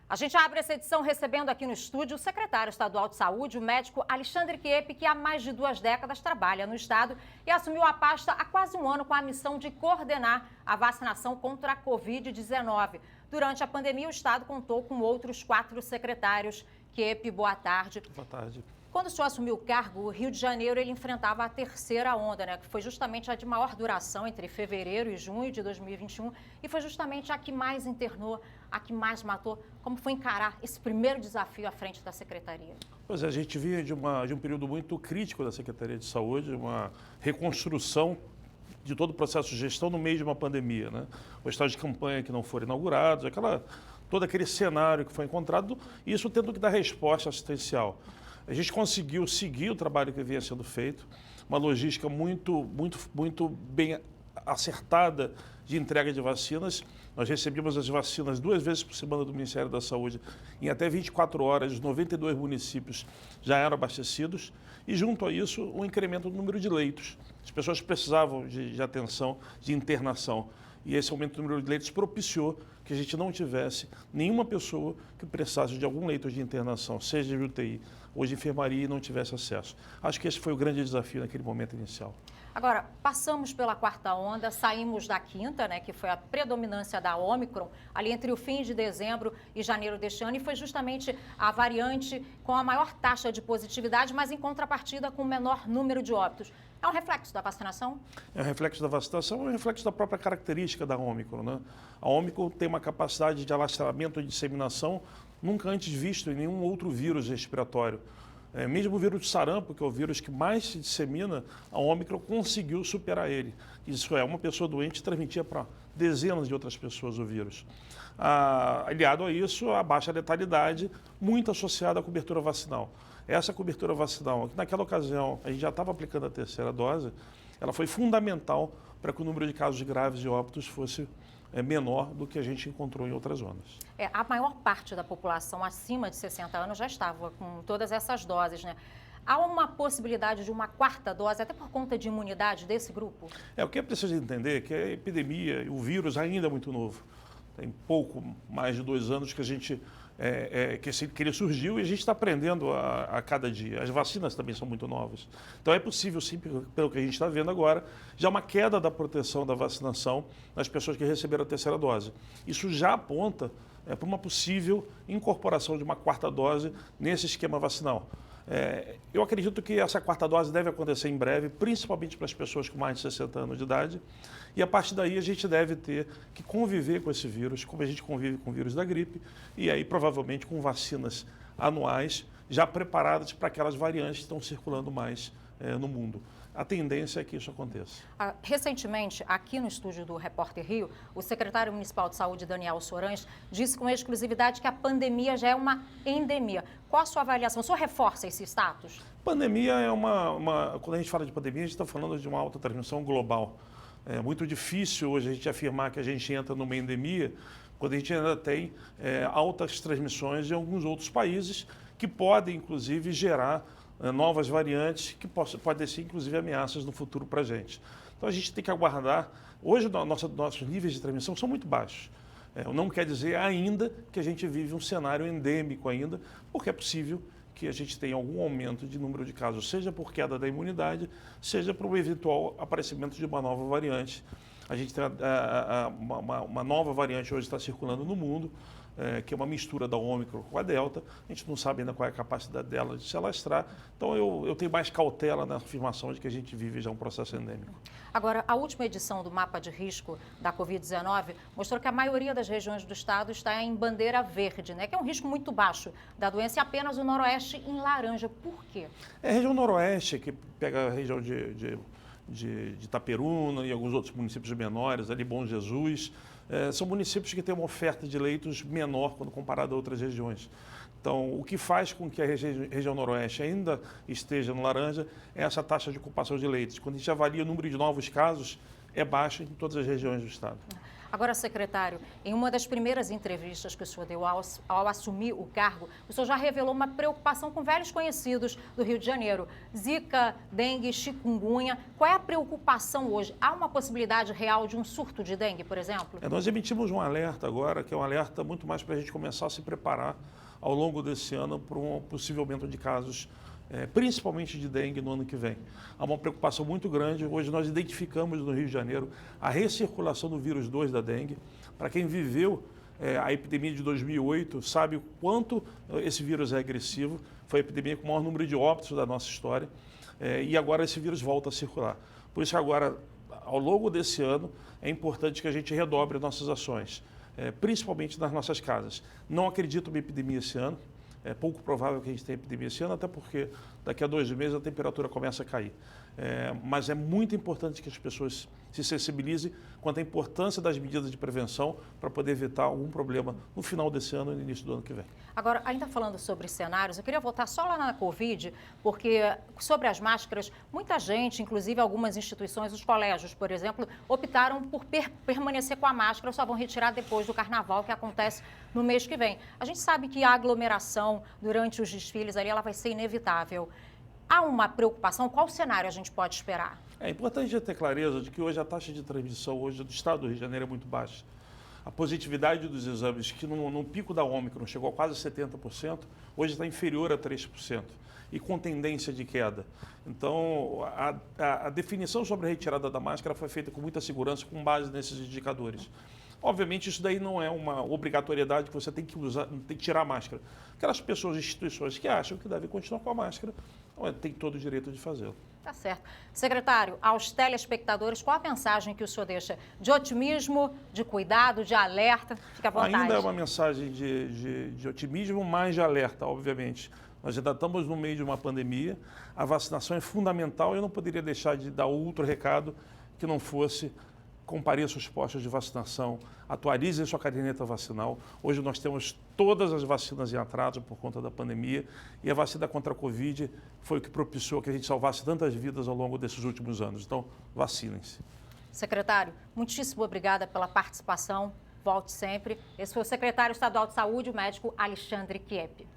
A gente abre essa edição recebendo aqui no estúdio o secretário estadual de saúde, o médico Alexandre Chieppi, que há mais de 2 décadas trabalha no estado e assumiu a pasta há quase um ano com a missão de coordenar a vacinação contra a Covid-19. Durante a pandemia, o estado contou com outros 4 secretários. Chieppi, boa tarde. Boa tarde. Quando o senhor assumiu o cargo, o Rio de Janeiro ele enfrentava a terceira onda, né, que foi justamente a de maior duração entre fevereiro e junho de 2021 e foi justamente a que mais internou, a que mais matou. Como foi encarar esse primeiro desafio à frente da Secretaria? Pois é, a gente vinha de um período muito crítico da Secretaria de Saúde, uma reconstrução de todo o processo de gestão no meio de uma pandemia, né? O estado de campanha que não foram inaugurados, todo aquele cenário que foi encontrado, e isso tendo que dar resposta assistencial. A gente conseguiu seguir o trabalho que vinha sendo feito, uma logística muito bem acertada de entrega de vacinas. Nós recebíamos as vacinas 2 vezes por semana do Ministério da Saúde. Em até 24 horas, os 92 municípios já eram abastecidos. E, junto a isso, um incremento do número de leitos. As pessoas precisavam de atenção, de internação. E esse aumento do número de leitos propiciou que a gente não tivesse nenhuma pessoa que precisasse de algum leito de internação, seja de UTI ou de enfermaria, e não tivesse acesso. Acho que esse foi o grande desafio naquele momento inicial. Agora, passamos pela 4ª onda, saímos da 5ª, né, que foi a predominância da Ômicron, ali entre o fim de dezembro e janeiro deste ano, e foi justamente a variante com a maior taxa de positividade, mas em contrapartida com o menor número de óbitos. É um reflexo da vacinação? É um reflexo da vacinação, é um reflexo da própria característica da Ômicron, né? A Ômicron tem uma capacidade de alastramento e disseminação nunca antes visto em nenhum outro vírus respiratório. Mesmo o vírus de sarampo, que é o vírus que mais se dissemina, a Ômicron conseguiu superar ele. Isso é, uma pessoa doente transmitia para dezenas de outras pessoas o vírus. Aliado a isso, a baixa letalidade, muito associada à cobertura vacinal. Essa cobertura vacinal, que naquela ocasião a gente já estava aplicando a terceira dose, ela foi fundamental para que o número de casos graves e óbitos fosse menor do que a gente encontrou em outras zonas. A maior parte da população acima de 60 anos já estava com todas essas doses, né? Há uma possibilidade de uma 4ª dose, até por conta de imunidade desse grupo? O que é preciso entender é que a epidemia, o vírus ainda é muito novo. Tem pouco mais de 2 anos que que ele surgiu e a gente está aprendendo a cada dia. As vacinas também são muito novas. Então é possível, sim, pelo que a gente está vendo agora, já uma queda da proteção da vacinação nas pessoas que receberam a terceira dose. Isso já aponta para uma possível incorporação de uma 4ª dose nesse esquema vacinal. Eu acredito que essa 4ª dose deve acontecer em breve, principalmente para as pessoas com mais de 60 anos de idade. E a partir daí a gente deve ter que conviver com esse vírus, como a gente convive com o vírus da gripe, e aí provavelmente com vacinas anuais já preparadas para aquelas variantes que estão circulando mais no mundo. A tendência é que isso aconteça. Recentemente, aqui no estúdio do Repórter Rio, o secretário municipal de saúde, Daniel Sorães, disse com exclusividade que a pandemia já é uma endemia. Qual a sua avaliação? O senhor reforça esse status? Pandemia é quando a gente fala de pandemia, a gente está falando de uma alta transmissão global. É muito difícil hoje a gente afirmar que a gente entra numa endemia quando a gente ainda tem altas transmissões em alguns outros países que podem, inclusive, gerar novas variantes que podem ser, inclusive, ameaças no futuro para a gente. Então, a gente tem que aguardar. Hoje, nossos níveis de transmissão são muito baixos. Não quer dizer ainda que a gente vive um cenário endêmico ainda, porque é possível que a gente tenha algum aumento de número de casos, seja por queda da imunidade, seja por um eventual aparecimento de uma nova variante. A gente tem uma nova variante hoje está circulando no mundo, que é uma mistura da Ômicron com a Delta. A gente não sabe ainda qual é a capacidade dela de se alastrar. Então, eu tenho mais cautela na afirmação de que a gente vive já um processo endêmico. Agora, a última edição do mapa de risco da Covid-19 mostrou que a maioria das regiões do estado está em bandeira verde, né? Que é um risco muito baixo da doença, e apenas o noroeste em laranja. Por quê? É a região noroeste, que pega a região de Itaperuna e alguns outros municípios menores, ali Bom Jesus, são municípios que têm uma oferta de leitos menor quando comparado a outras regiões. Então, o que faz com que a região noroeste ainda esteja no laranja é essa taxa de ocupação de leitos. Quando a gente avalia o número de novos casos, é baixo em todas as regiões do estado. Agora, secretário, em uma das primeiras entrevistas que o senhor deu ao assumir o cargo, o senhor já revelou uma preocupação com velhos conhecidos do Rio de Janeiro. Zika, dengue, chikungunya. Qual é a preocupação hoje? Há uma possibilidade real de um surto de dengue, por exemplo? Nós emitimos um alerta agora, que é um alerta muito mais para a gente começar a se preparar ao longo desse ano para um possível aumento de casos, principalmente de dengue no ano que vem. Há uma preocupação muito grande. Hoje nós identificamos no Rio de Janeiro a recirculação do vírus 2 da dengue. Para quem viveu a epidemia de 2008, sabe o quanto esse vírus é agressivo. Foi a epidemia com o maior número de óbitos da nossa história. E agora esse vírus volta a circular. Por isso agora, ao longo desse ano, é importante que a gente redobre nossas ações, principalmente nas nossas casas. Não acredito em epidemia esse ano. É pouco provável que a gente tenha epidemia esse ano, até porque daqui a 2 meses a temperatura começa a cair. Mas é muito importante que as pessoas se sensibilizem quanto à importância das medidas de prevenção para poder evitar algum problema no final desse ano e no início do ano que vem. Agora, ainda falando sobre cenários, eu queria voltar só lá na Covid, porque sobre as máscaras, muita gente, inclusive algumas instituições, os colégios, por exemplo, optaram por permanecer com a máscara, só vão retirar depois do carnaval, que acontece no mês que vem. A gente sabe que a aglomeração durante os desfiles ali, ela vai ser inevitável. Há uma preocupação? Qual cenário a gente pode esperar? É importante ter clareza de que hoje a taxa de transmissão hoje do estado do Rio de Janeiro é muito baixa. A positividade dos exames, que no pico da Ômicron chegou a quase 70%, hoje está inferior a 3%, e com tendência de queda. Então, a definição sobre a retirada da máscara foi feita com muita segurança, com base nesses indicadores. Obviamente, isso daí não é uma obrigatoriedade que você tem que usar, tem que tirar a máscara. Aquelas pessoas, instituições que acham que devem continuar com a máscara, tem todo o direito de fazê-lo. Tá certo. Secretário, aos telespectadores, qual a mensagem que o senhor deixa? De otimismo, de cuidado, de alerta? Fica à vontade. Ainda é uma mensagem de otimismo, mas de alerta, obviamente. Nós ainda estamos no meio de uma pandemia, a vacinação é fundamental e eu não poderia deixar de dar outro recado que não fosse: compareça aos postos de vacinação, atualize sua caderneta vacinal. Hoje nós temos todas as vacinas em atraso por conta da pandemia e a vacina contra a Covid foi o que propiciou que a gente salvasse tantas vidas ao longo desses últimos anos. Então, vacinem-se. Secretário, muitíssimo obrigada pela participação. Volte sempre. Esse foi o secretário estadual de Saúde, o médico Alexandre Kiep.